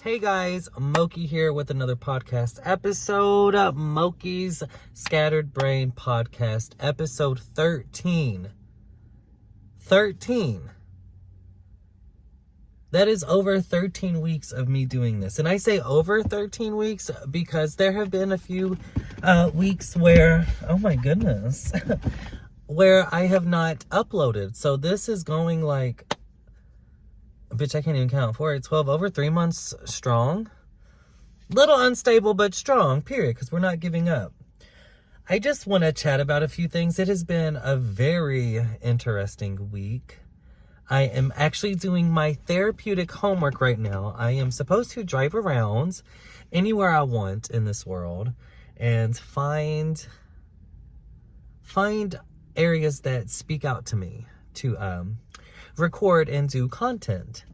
Hey guys, Moki here with another podcast episode. Moki's Scattered Brain Podcast, episode 13. 13. That is over 13 weeks of me doing this. And I say over 13 weeks because there have been a few weeks where, oh my goodness, where I have not uploaded. So this is going like, bitch, I can't even count. 4, 8, 12, over 3 months strong. Little unstable, but strong, period, because we're not giving up. I just want to chat about a few things. It has been a very interesting week. I am actually doing my therapeutic homework right now. I am supposed to drive around anywhere I want in this world and find areas that speak out to me to record and do content.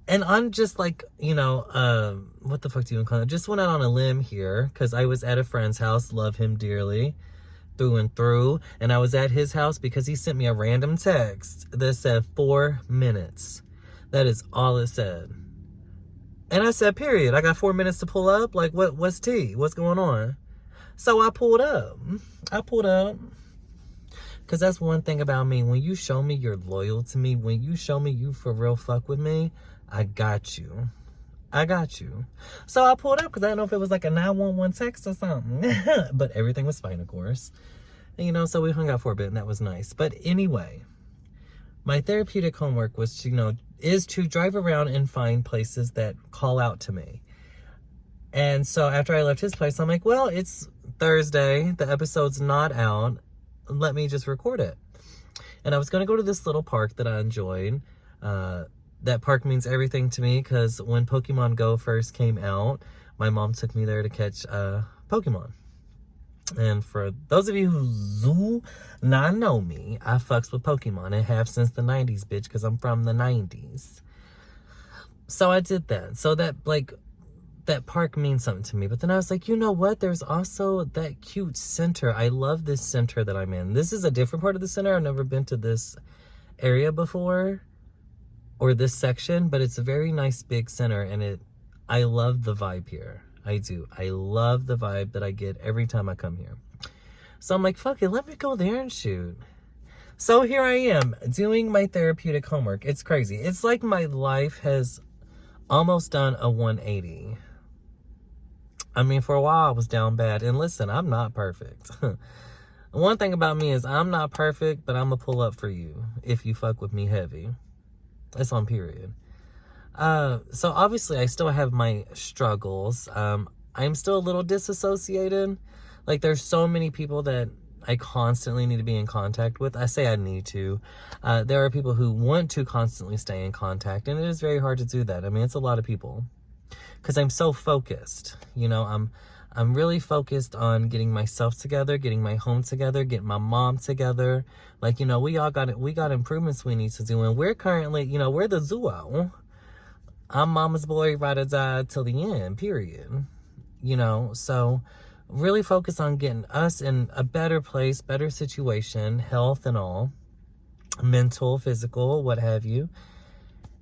And I'm just like, what the fuck do you call it? Just went out on a limb here because I was at a friend's house, love him dearly, through and through. And I was at his house because he sent me a random text that said 4 minutes. That is all it said. And I said, period. I got 4 minutes to pull up. Like, what's tea? What's going on? So I pulled up. Because that's one thing about me. When you show me you're loyal to me, when you show me you for real fuck with me, I got you. So I pulled up because I didn't know if it was like a 911 text or something. But everything was fine, of course. And, so we hung out for a bit and that was nice. But anyway, my therapeutic homework was, is to drive around and find places that call out to me. And so after I left his place, I'm like, well, it's Thursday. The episode's not out. Let me just record it. And I was going to go to this little park that I enjoyed. That park means everything to me because when Pokemon Go first came out, my mom took me there to catch Pokemon. And for those of you who do not know me, I fucks with Pokemon. I have since the 90s, bitch, because I'm from the 90s. So I did that. So that park means something to me. But then I was like, you know what? There's also that cute center. I love this center that I'm in. This is a different part of the center. I've never been to this area before or this section, but it's a very nice big center and I love the vibe here. I do. I love the vibe that I get every time I come here. So I'm like, fuck it, let me go there and shoot. So here I am doing my therapeutic homework. It's crazy. It's like my life has almost done a 180. I mean, for a while I was down bad. And listen, I'm not perfect. One thing about me is I'm not perfect, but I'm going to pull up for you if you fuck with me heavy. It's on period. So obviously I still have my struggles. I'm still a little disassociated. Like there's so many people that I constantly need to be in contact with. I say I need to. There are people who want to constantly stay in contact, and it is very hard to do that. I mean, it's a lot of people. Because I'm so focused. I'm really focused on getting myself together, getting my home together, getting my mom together. Like, we got improvements we need to do. And we're currently, we're the duo. I'm mama's boy, ride or die till the end, period. So really focus on getting us in a better place, better situation, health and all, mental, physical, what have you.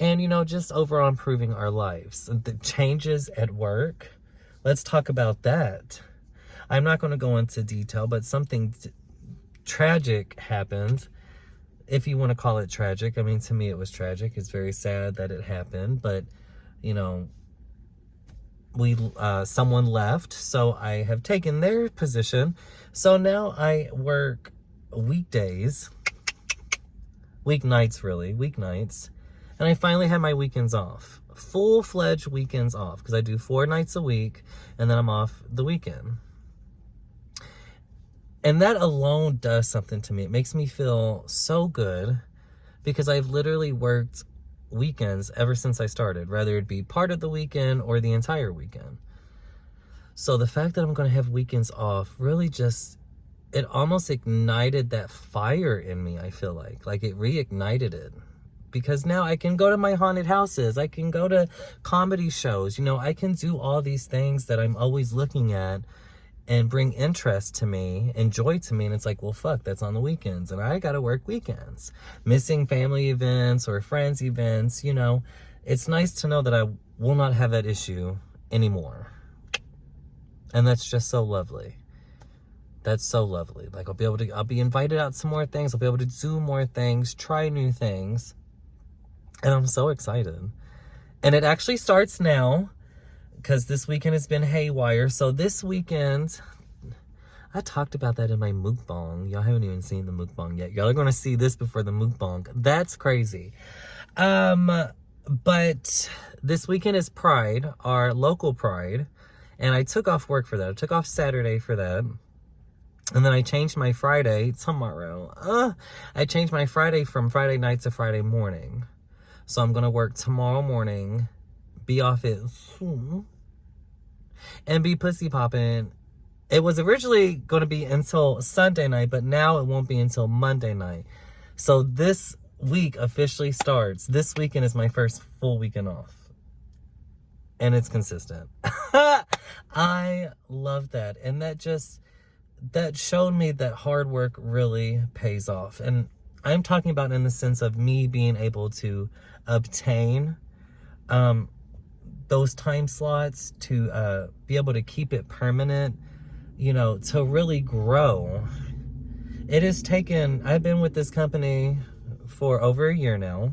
And, just overall improving our lives. The changes at work, let's talk about that. I'm not going to go into detail, but something tragic happened. If you want to call it tragic. I mean, to me, it was tragic. It's very sad that it happened. But, someone left. So I have taken their position. So now I work weeknights. And I finally had my weekends off. Full-fledged weekends off. Because I do 4 nights a week. And then I'm off the weekend. And that alone does something to me. It makes me feel so good. Because I've literally worked weekends ever since I started. Whether it be part of the weekend or the entire weekend. So the fact that I'm going to have weekends off really just... It almost ignited that fire in me, I feel like. Like it reignited it. Because now I can go to my haunted houses. I can go to comedy shows. I can do all these things that I'm always looking at and bring interest to me and joy to me. And it's like, well, fuck, that's on the weekends. And I got to work weekends. Missing family events or friends events, you know, it's nice to know that I will not have that issue anymore. And that's just so lovely. That's so lovely. Like, I'll be invited out to more things. I'll be able to do more things, try new things. And I'm so excited. And it actually starts now, because this weekend has been haywire. So this weekend, I talked about that in my mukbang. Y'all haven't even seen the mukbang yet. Y'all are going to see this before the mukbang. That's crazy. But this weekend is Pride, our local Pride. And I took off work for that. I took off Saturday for that. And then I changed my Friday tomorrow. I changed my Friday from Friday night to Friday morning. So I'm going to work tomorrow morning, be off it soon, and be pussy popping. It was originally going to be until Sunday night, but now it won't be until Monday night. So this week officially starts. This weekend is my first full weekend off. And it's consistent. I love that. And that showed me that hard work really pays off. And I'm talking about in the sense of me being able to obtain those time slots, to be able to keep it permanent, you know, to really grow. It has taken, I've been with this company for over a year now.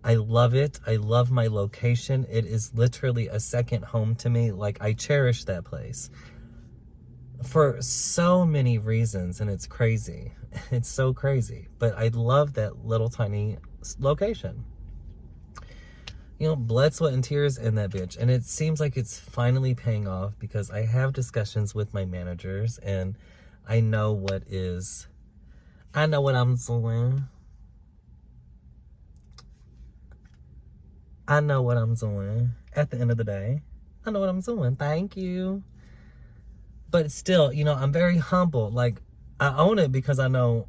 I love it. I love my location. It is literally a second home to me. Like, I cherish that place for so many reasons, and it's crazy. It's so crazy. But I love that little tiny location. You know, blood, sweat, and tears in that bitch. And it seems like it's finally paying off, because I have discussions with my managers, and I know what I'm doing. I know what I'm doing at the end of the day. I know what I'm doing. Thank you. But still, you know, I'm very humble. Like, I own it because I know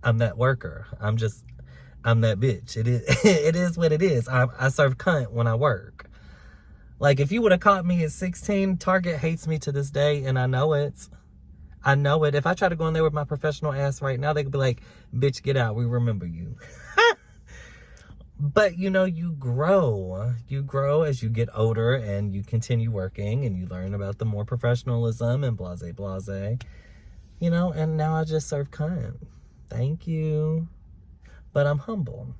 I'm that worker. I'm that bitch. It is it is what it is. I serve cunt when I work. Like, if you would have caught me at 16, Target hates me to this day, and I know it. I know it. If I try to go in there with my professional ass right now, they could be like, bitch, get out. We remember you. But, you know, you grow. You grow as you get older, and you continue working, and you learn about the more professionalism and blase, you know, and now I just serve cunt. Thank you. But I'm humble.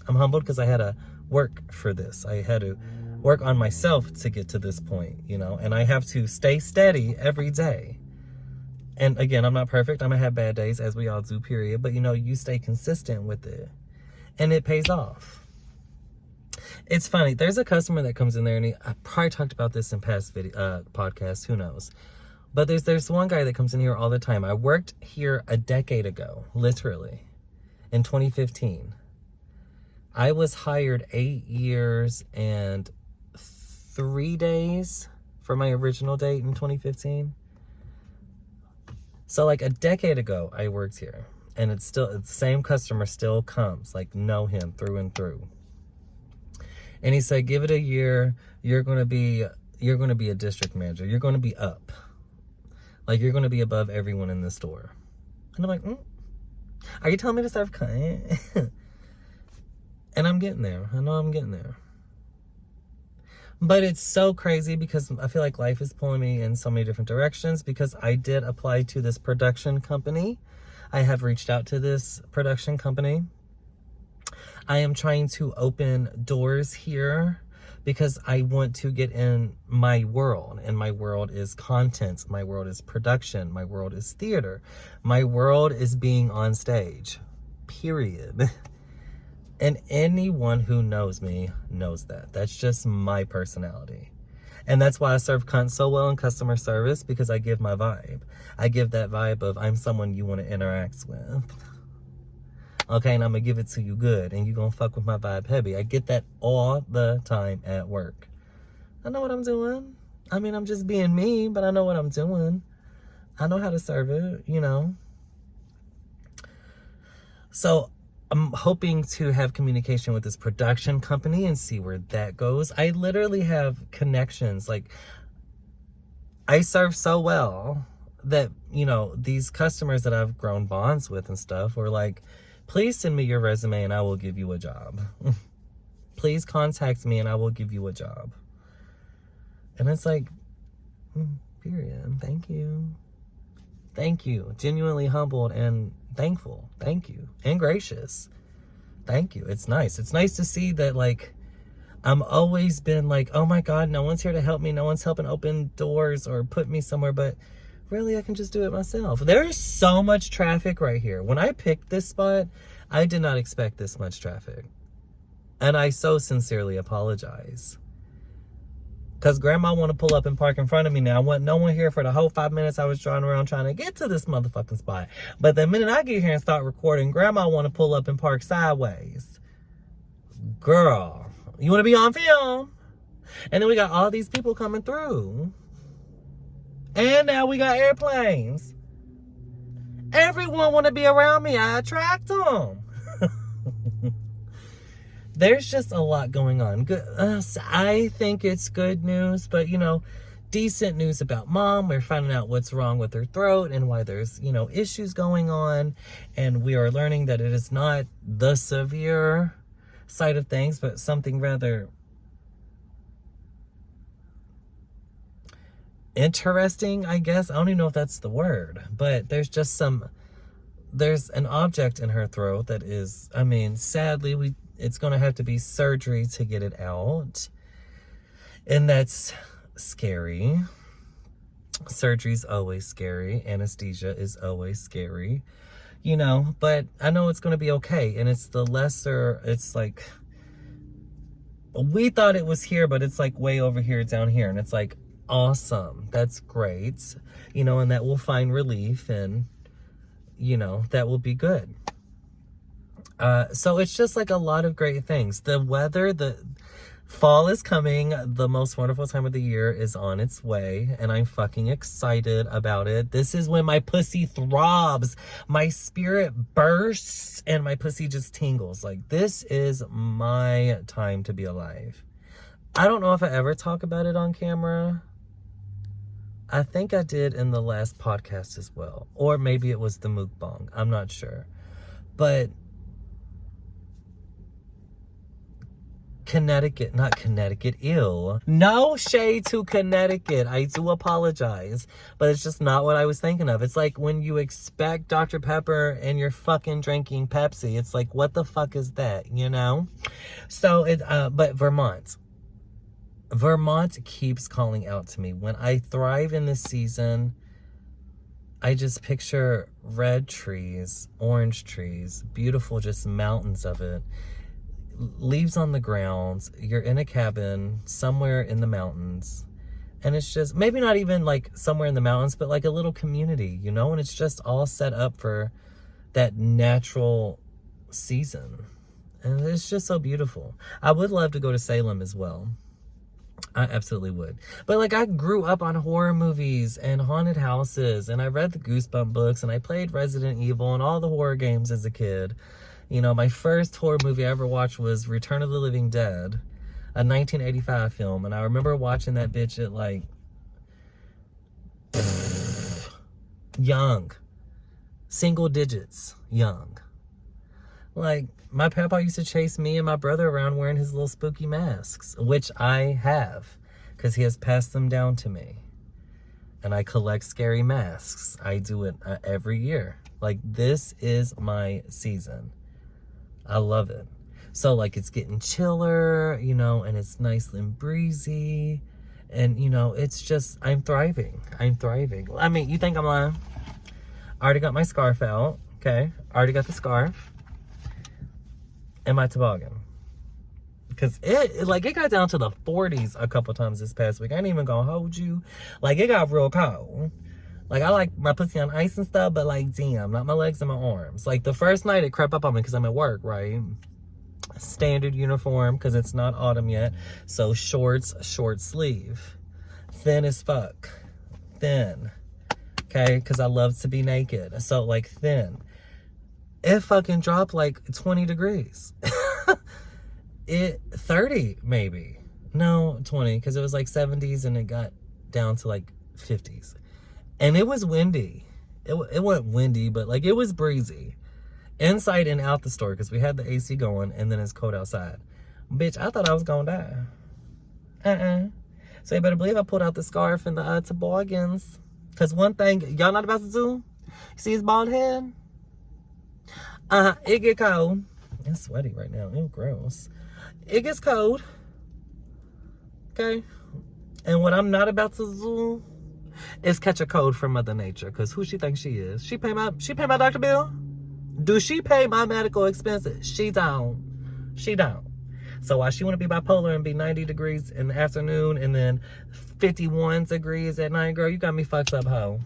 I'm humbled because I had to work for this. I had to work on myself to get to this point, you know, and I have to stay steady every day. And again, I'm not perfect. I'm going to have bad days, as we all do, period. But, you know, you stay consistent with it. And it pays off. It's funny. There's a customer that comes in there, and I probably talked about this in past podcasts. Who knows? But there's one guy that comes in here all the time. I worked here a decade ago, literally, in 2015. I was hired 8 years and 3 days for my original date in 2015. So like a decade ago, I worked here. And it's the same customer still comes, like, know him through and through. And he said, give it a year, you're going to be a district manager. You're going to be up. Like, you're going to be above everyone in the store. And I'm like, are you telling me to serve cunt? And I'm getting there. I know I'm getting there. But it's so crazy, because I feel like life is pulling me in so many different directions, because I did apply to this production company. I have reached out to this production company. I am trying to open doors here because I want to get in my world. And my world is content. My world is production. My world is theater. My world is being on stage. Period. And anyone who knows me knows that. That's just my personality. And that's why I serve cunt so well in customer service, because I give my vibe. I give that vibe of, I'm someone you want to interact with. Okay, and I'm going to give it to you good, and you're going to fuck with my vibe heavy. I get that all the time at work. I know what I'm doing. I mean, I'm just being me, but I know what I'm doing. I know how to serve it, you know. So I'm hoping to have communication with this production company and see where that goes. I literally have connections. Like, I serve so well that, you know, these customers that I've grown bonds with and stuff were like, please send me your resume and I will give you a job. Please contact me and I will give you a job. And it's like, period. Thank you. Thank you. Genuinely humbled and thankful. Thank you. And gracious. Thank you. It's nice. It's nice to see that, like, I'm always been like, oh my God, no one's here to help me. No one's helping open doors or put me somewhere, but really I can just do it myself. There's so much traffic right here. When I picked this spot, I did not expect this much traffic. And I so sincerely apologize. Because grandma want to pull up and park in front of me now. I want no one here for the whole 5 minutes I was driving around trying to get to this motherfucking spot. But the minute I get here and start recording, grandma want to pull up and park sideways. Girl, you want to be on film? And then we got all these people coming through. And now we got airplanes. Everyone want to be around me. I attract them. There's just a lot going on. Good, I think it's good news, but, you know, decent news about mom. We're finding out what's wrong with her throat and why there's, you know, issues going on. And we are learning that it is not the severe side of things, but something rather interesting, I guess. I don't even know if that's the word, but there's just there's an object in her throat that is, I mean, sadly, it's going to have to be surgery to get it out. And that's scary. Surgery's always scary. Anesthesia is always scary. You know, but I know it's going to be okay. And it's the lesser, it's like, we thought it was here, but it's like way over here, down here. And it's like, awesome. That's great. You know, and that will find relief and, you know, that will be good. So it's just like a lot of great things. The weather, the fall is coming. The most wonderful time of the year is on its way. And I'm fucking excited about it. This is when my pussy throbs. My spirit bursts and my pussy just tingles. Like, this is my time to be alive. I don't know if I ever talk about it on camera. I think I did in the last podcast as well. Or maybe it was the mukbang. I'm not sure. But not Connecticut, ew. No shade to Connecticut. I do apologize. But it's just not what I was thinking of. It's like when you expect Dr. Pepper and you're fucking drinking Pepsi. It's like, what the fuck is that, you know? So, but Vermont keeps calling out to me. When I thrive in this season, I just picture red trees, orange trees, beautiful just mountains of it. Leaves on the ground. You're in a cabin somewhere in the mountains. And it's just, maybe not even like somewhere in the mountains, but like a little community, you know? And it's just all set up for that natural season. And it's just so beautiful. I would love to go to Salem as well. I absolutely would. But like, I grew up on horror movies and haunted houses, and I read the Goosebump books, and I played Resident Evil and all the horror games as a kid. You know, my first horror movie I ever watched was Return of the Living Dead, a 1985 film. And I remember watching that bitch at like, young. Single digits, young. Like, my papa used to chase me and my brother around wearing his little spooky masks, which I have, because he has passed them down to me. And I collect scary masks. I do it every year. Like, this is my season. I love it. So, like, it's getting chiller, you know, and it's nice and breezy. And, you know, it's just, I'm thriving. I'm thriving. I mean, you think I'm lying? I already got my scarf out, okay? I already got the scarf. And my toboggan. Because it got down to the 40s a couple times this past week. I ain't even gonna hold you. Like, it got real cold. Like, I like my pussy on ice and stuff, but like, damn, not my legs and my arms. Like, the first night it crept up on me because I'm at work, right? Standard uniform, because it's not autumn yet. So shorts, short sleeve. Thin as fuck. Thin. Okay? Because I love to be naked. So, like, thin. It fucking dropped like 20 degrees. 30 maybe. No, 20, because it was like 70s and it got down to like 50s. And it was windy. It wasn't windy, but like it was breezy. Inside and out the store because we had the AC going and then it's cold outside. Bitch, I thought I was gonna die. So you better believe I pulled out the scarf and the toboggans. Because one thing, y'all not about to do? You see his bald head? It get cold. It's sweaty right now. Ew, gross. It gets cold. Okay? And what I'm not about to do is catch a cold from Mother Nature. Because who she thinks she is? She pay my doctor bill? Do she pay my medical expenses? She don't. She don't. So why she want to be bipolar and be 90 degrees in the afternoon and then 51 degrees at night, girl, you got me fucked up, ho.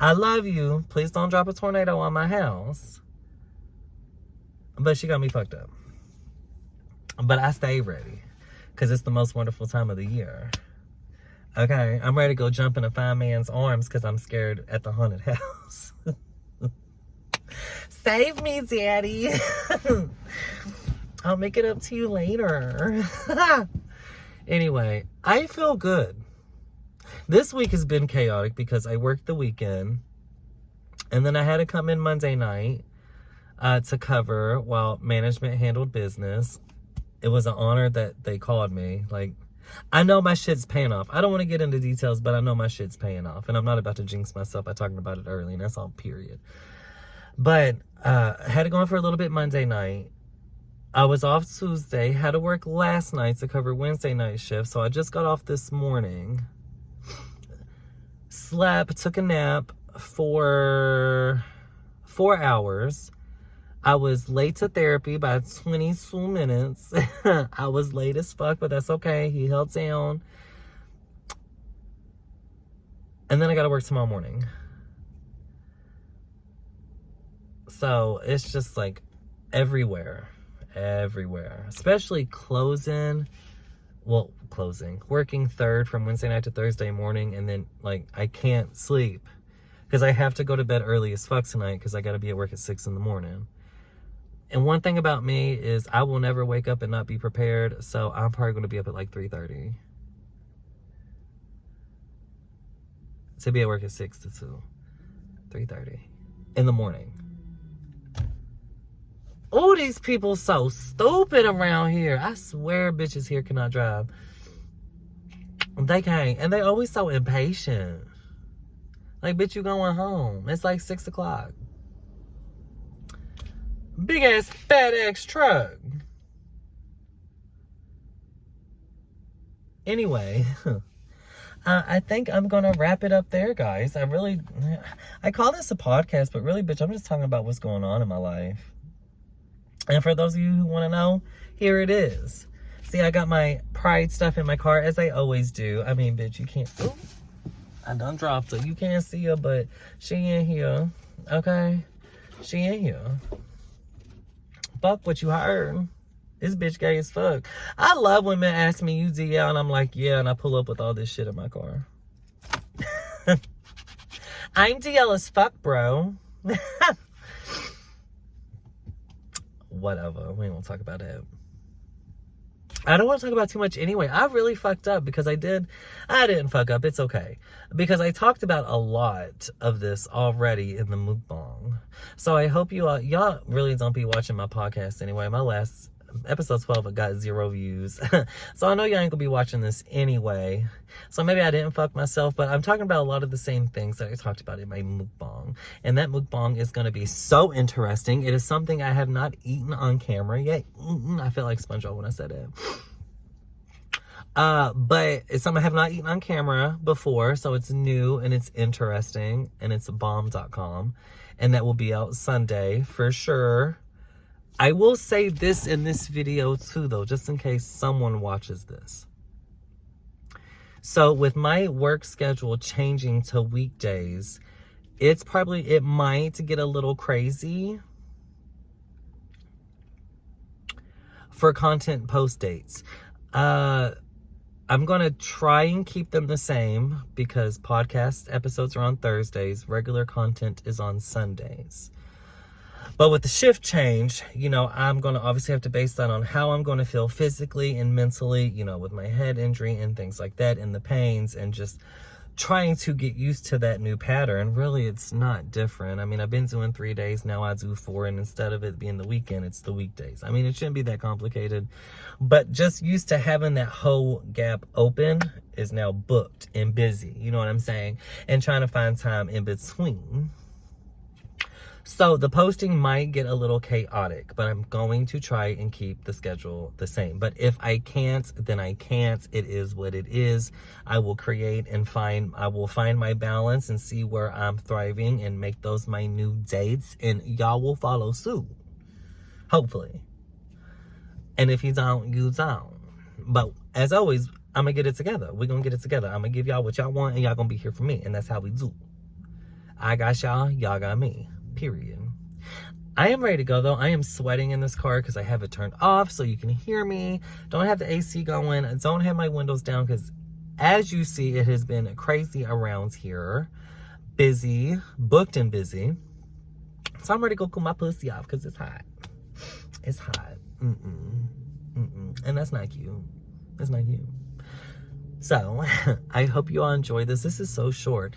I love you. Please don't drop a tornado on my house. But she got me fucked up. But I stay ready because it's the most wonderful time of the year. Okay, I'm ready to go jump in a fine man's arms because I'm scared at the haunted house. Save me, Daddy. I'll make it up to you later. Anyway, I feel good. This week has been chaotic because I worked the weekend. And then I had to come in Monday night to cover while management handled business. It was an honor that they called me. Like, I know my shit's paying off. I don't want to get into details, but I know my shit's paying off. And I'm not about to jinx myself by talking about it early. And that's all, period. But I had to go in for a little bit Monday night. I was off Tuesday, had to work last night to cover Wednesday night shift, so I just got off this morning. Slept, took a nap for 4 hours. I was late to therapy by 22 minutes. I was late as fuck, but that's okay. He held down. And then I got to work tomorrow morning. So it's just like everywhere, especially working third from Wednesday night to Thursday morning. And then like, I can't sleep because I have to go to bed early as fuck tonight because I got to be at work at 6 in the morning. And one thing about me is I will never wake up and not be prepared. So I'm probably going to be up at like 3:30 to be at work at 6 to 2, 3:30 in the morning. Oh, these people so stupid around here. I swear bitches here cannot drive. They can't. And they always so impatient. Like, bitch, you going home. It's like 6 o'clock. Big ass FedEx truck. Anyway, I think I'm going to wrap it up there, guys. I call this a podcast, but really, bitch, I'm just talking about what's going on in my life. And for those of you who want to know, here it is. See, I got my Pride stuff in my car, as I always do. I mean, bitch, you can't... Ooh, I done dropped her. You can't see her, but she in here. Okay? She in here. Fuck what you heard. This bitch gay as fuck. I love when men ask me, you DL? And I'm like, yeah, and I pull up with all this shit in my car. I'm DL as fuck, bro. Whatever. We won't talk about it. I don't want to talk about too much anyway. I really fucked up because I didn't fuck up. It's okay. Because I talked about a lot of this already in the mukbang. So I hope y'all really don't be watching my podcast anyway. My last episode 12 got 0 views. So I know y'all ain't gonna be watching this anyway. So maybe I didn't fuck myself, but I'm talking about a lot of the same things that I talked about in my mukbang. And that mukbang is gonna be so interesting. It is something I have not eaten on camera yet. I feel like SpongeBob when I said it. But it's something I have not eaten on camera before, so it's new and it's interesting, and it's bomb.com, and that will be out Sunday for sure. I will say this in this video too, though, just in case someone watches this. So with my work schedule changing to weekdays, it might get a little crazy for content post dates. I'm going to try and keep them the same because podcast episodes are on Thursdays. Regular content is on Sundays. But with the shift change, I'm going to obviously have to base that on how I'm going to feel physically and mentally, with my head injury and things like that, and the pains, and just trying to get used to that new pattern. Really, it's not different. I mean, I've been doing 3 days, now I do 4, and instead of it being the weekend, it's the weekdays. I mean, it shouldn't be that complicated, but just used to having that whole gap open is now booked and busy, you know what I'm saying? And trying to find time in between. So the posting might get a little chaotic, but I'm going to try and keep the schedule the same. But if I can't, then I can't. It is what it is. I will create and I will find my balance and see where I'm thriving and make those my new dates, and y'all will follow suit. Hopefully. And if you don't, you don't. But as always, I'm gonna get it together. We're gonna get it together. I'm gonna give y'all what y'all want, and y'all gonna be here for me. And that's how we do. I got y'all, y'all got me. Period. I am ready to go though. I am sweating in this car because I have it turned off so you can hear me. Don't have the AC going. I don't have my windows down because, as you see, it has been crazy around here. Busy, booked and busy. So I'm ready to go cool my pussy off because it's hot. It's hot. And that's not cute. That's not cute. So, I hope you all enjoy this. This is so short.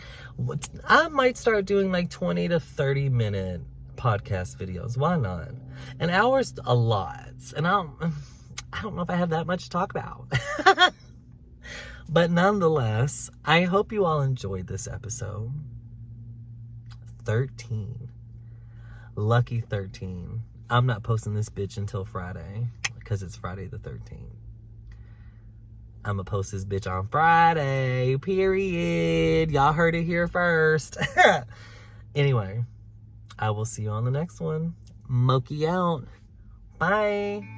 I might start doing like 20 to 30 minute podcast videos. Why not? An hour's a lot. And I don't know if I have that much to talk about. But nonetheless, I hope you all enjoyed this episode. 13. Lucky 13. I'm not posting this bitch until Friday because it's Friday the 13th. I'm gonna post this bitch on Friday, period. Y'all heard it here first. Anyway, I will see you on the next one. Moki out. Bye.